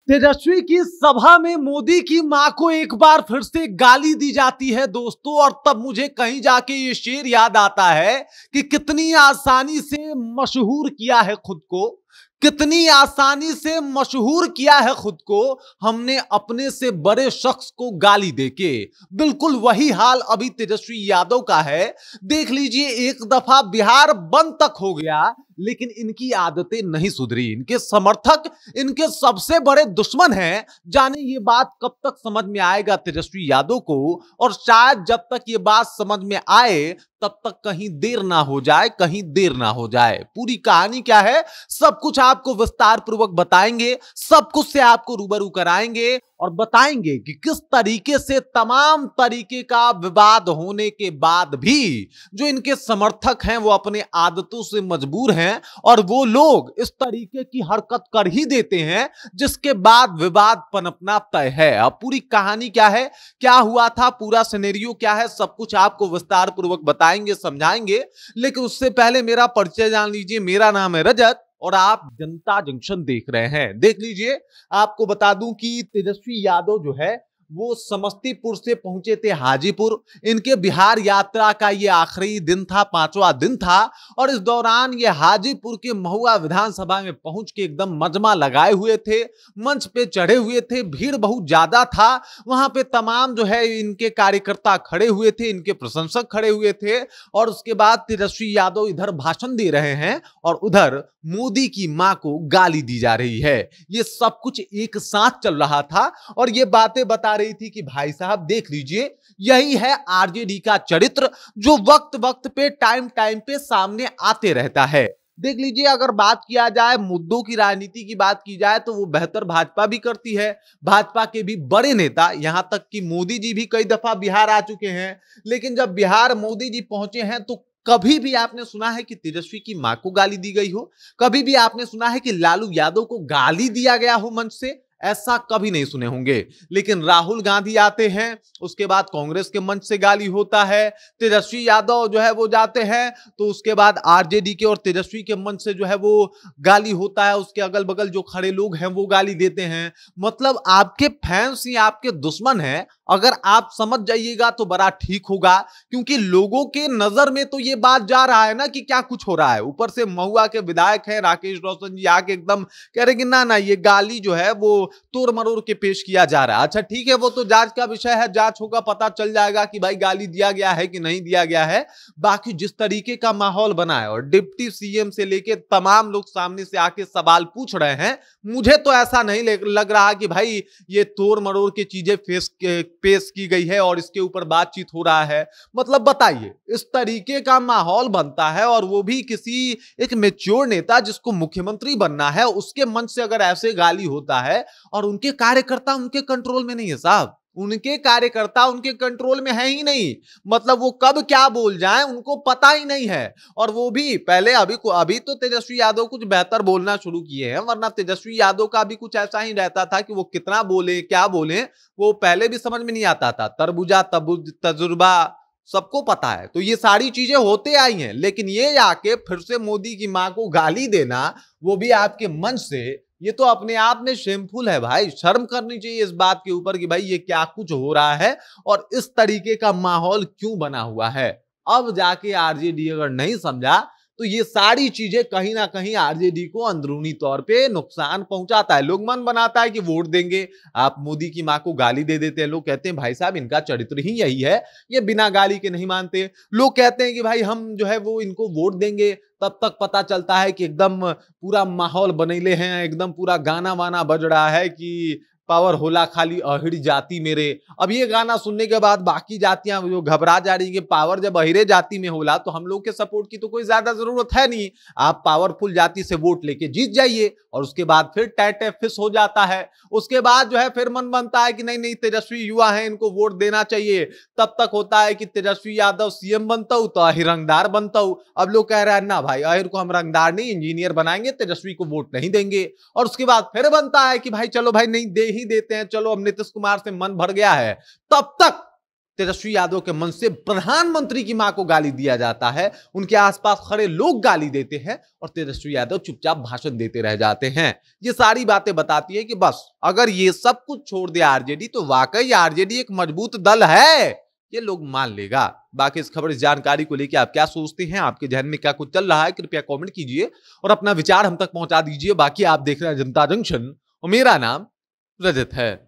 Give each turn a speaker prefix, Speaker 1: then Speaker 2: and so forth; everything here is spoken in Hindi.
Speaker 1: तेजस्वी की सभा में मोदी की मां को एक बार फिर से गाली दी जाती है दोस्तों। और तब मुझे कहीं जाके ये शेर याद आता है कि कितनी आसानी से मशहूर किया है खुद को, कितनी आसानी से मशहूर किया है खुद को हमने अपने से बड़े शख्स को गाली देके। बिल्कुल वही हाल अभी तेजस्वी यादव का है। देख लीजिए, एक दफा बिहार बंद तक हो गया लेकिन इनकी आदतें नहीं सुधरी। इनके समर्थक इनके सबसे बड़े दुश्मन हैं। जाने ये बात कब तक समझ में आएगा तेजस्वी यादव को, और शायद जब तक ये बात समझ में आए तब तक कहीं देर ना हो जाए, कहीं देर ना हो जाए। पूरी कहानी क्या है सब कुछ आपको विस्तार पूर्वक बताएंगे, सब कुछ से आपको रूबरू कराएंगे और बताएंगे कि किस तरीके से तमाम तरीके का विवाद होने के बाद भी जो इनके समर्थक हैं वो अपने आदतों से मजबूर हैं और वो लोग इस तरीके की हरकत कर ही देते हैं जिसके बाद विवाद पनपना तय है। अब पूरी कहानी क्या है, क्या हुआ था, पूरा सिनेरियो क्या है, सब कुछ आपको विस्तार पूर्वक बताएंगे, समझाएंगे। लेकिन उससे पहले मेरा परिचय जान लीजिए। मेरा नाम है रजत और आप जनता जंक्शन देख रहे हैं। देख लीजिए, आपको बता दूं कि तेजस्वी यादव जो है वो समस्तीपुर से पहुंचे थे हाजीपुर। इनके बिहार यात्रा का ये आखिरी दिन था, 5वां दिन था। और इस दौरान ये हाजीपुर के महुआ विधानसभा में पहुंच के एकदम मजमा लगाए हुए थे, मंच पे चढ़े हुए थे, भीड़ बहुत ज्यादा था। वहां पे तमाम जो है इनके कार्यकर्ता खड़े हुए थे, इनके प्रशंसक खड़े हुए थे। और उसके बाद तेजस्वी यादव इधर भाषण दे रहे हैं और उधर मोदी की मां को गाली दी जा रही है। ये सब कुछ एक साथ चल रहा था और ये बातें बता रही थी कि भाई साहब देख लीजिए, यही है आरजेडी का चरित्र जो वक्त वक्त पे टाइम टाइम पे सामने आते रहता है। देख लीजिए, अगर बात किया जाए मुद्दों की, राजनीति की बात की जाए तो वो बेहतर भाजपा भी करती है। भाजपा के भी बड़े नेता, यहां तक कि मोदी जी भी कई दफा बिहार आ चुके हैं। लेकिन जब बिहार मोदी जी पहुंचे हैं तो कभी भी आपने सुना है कि तेजस्वी की मां को गाली दी गई हो? कभी भी आपने सुना है कि लालू यादव को गाली दिया गया हो मंच से? ऐसा कभी नहीं सुने होंगे। लेकिन राहुल गांधी आते हैं, उसके बाद कांग्रेस के मंच से गाली होता है। तेजस्वी यादव जो है वो जाते हैं तो उसके बाद आरजेडी के और तेजस्वी के मंच से जो है वो गाली होता है। उसके अगल बगल जो खड़े लोग हैं वो गाली देते हैं। मतलब आपके फैंस ही आपके दुश्मन हैं। अगर आप समझ जाइएगा तो बड़ा ठीक होगा, क्योंकि लोगों के नजर में तो ये बात जा रहा है ना कि क्या कुछ हो रहा है। ऊपर से महुआ के विधायक हैं राकेश रोशन जी आके एकदम कह रहे कि ना ना ये गाली जो है वो तोड़ मरोड़ के पेश किया जा रहा है। अच्छा ठीक है, वो तो जांच का विषय है, जांच होगा, पता चल जाएगा कि भाई गाली दिया गया है कि नहीं दिया गया है। बाकी जिस तरीके का माहौल बना है और डिप्टी सीएम से लेके तमाम लोग सामने से आके सवाल पूछ रहे हैं, मुझे तो ऐसा नहीं लग रहा कि भाई ये तोड़ मरोड़ की चीजें पेश की गई है और इसके ऊपर बातचीत हो रहा है। मतलब बताइए, इस तरीके का माहौल बनता है और वो भी किसी एक मैच्योर नेता जिसको मुख्यमंत्री बनना है उसके मन से अगर ऐसे गाली होता है। और उनके कार्यकर्ता उनके कंट्रोल में नहीं है साहब, उनके कार्यकर्ता उनके कंट्रोल में है ही नहीं। मतलब वो कब क्या बोल जाएं उनको पता ही नहीं है। और वो भी पहले अभी तो तेजस्वी यादव कुछ बेहतर बोलना शुरू किए हैं, वरना तेजस्वी यादव का भी कुछ ऐसा ही रहता था कि वो कितना बोले क्या बोले वो पहले भी समझ में नहीं आता था। तरबूजा तजुर्बा सबको पता है। तो ये सारी चीजें होते आई हैं, लेकिन ये आके फिर से मोदी की मां को गाली देना, वो भी आपके मन से, ये तो अपने आप में शेमफुल है भाई। शर्म करनी चाहिए इस बात के ऊपर कि भाई ये क्या कुछ हो रहा है और इस तरीके का माहौल क्यों बना हुआ है। अब जाके आरजेडी अगर नहीं समझा तो ये सारी चीजें कहीं ना कहीं आरजेडी को अंदरूनी तौर पे नुकसान पहुंचाता है। लोग मन बनाता है कि वोट देंगे, आप मोदी की मां को गाली दे देते हैं। लोग कहते हैं भाई साहब इनका चरित्र ही यही है, ये बिना गाली के नहीं मानते। लोग कहते हैं कि भाई हम जो है वो इनको वोट देंगे। तब तक पता चलता है कि एकदम पूरा माहौल बनैले हैं, एकदम पूरा गाना वाना बज रहा है कि पावर होला खाली अहिर जाति मेरे। अब ये गाना सुनने के बाद बाकी जातियां जो घबरा जा रही है कि पावर जब अहिरे जाति में होला तो हम लोग के सपोर्ट की तो कोई ज्यादा जरूरत है नहीं, आप पावरफुल जाति से वोट लेके जीत जाइए। और उसके बाद फिर टैटे फिस हो जाता है। उसके बाद जो है फिर मन बनता है कि नहीं नहीं तेजस्वी युवा है, इनको वोट देना चाहिए। तब तक होता है कि तेजस्वी यादव सीएम बनता हूं तो अहिर रंगदार बनता हूं। अब लोग कह रहे हैं ना भाई अहिर को हम रंगदार नहीं इंजीनियर बनाएंगे, तेजस्वी को वोट नहीं देंगे। और उसके बाद फिर बनता है कि भाई चलो भाई नहीं दे ही देते हैं, चलो अब नीतीश कुमार से मन भर गया है। तब तक तेजस्वी यादव के मन से प्रधानमंत्री की मां को गाली दिया जाता है, उनके आसपास खड़े लोग गाली देते हैं और तेजस्वी यादव चुपचाप भाषण देते रह जाते हैं। ये सारी बातें बताती है कि बस अगर ये सब कुछ छोड़ दे आरजेडी तो वाकई आरजेडी एक मजबूत दल है, ये लोग मान लेगा। बाकी इस खबर, इस जानकारी को लेकर आप क्या सोचते हैं, आपके जहन में क्या कुछ चल रहा है, कृपया कमेंट कीजिए और अपना विचार हम तक पहुंचा दीजिए। बाकी आप देख रहे हैं जनता जंक्शन और मेरा नाम रजत है।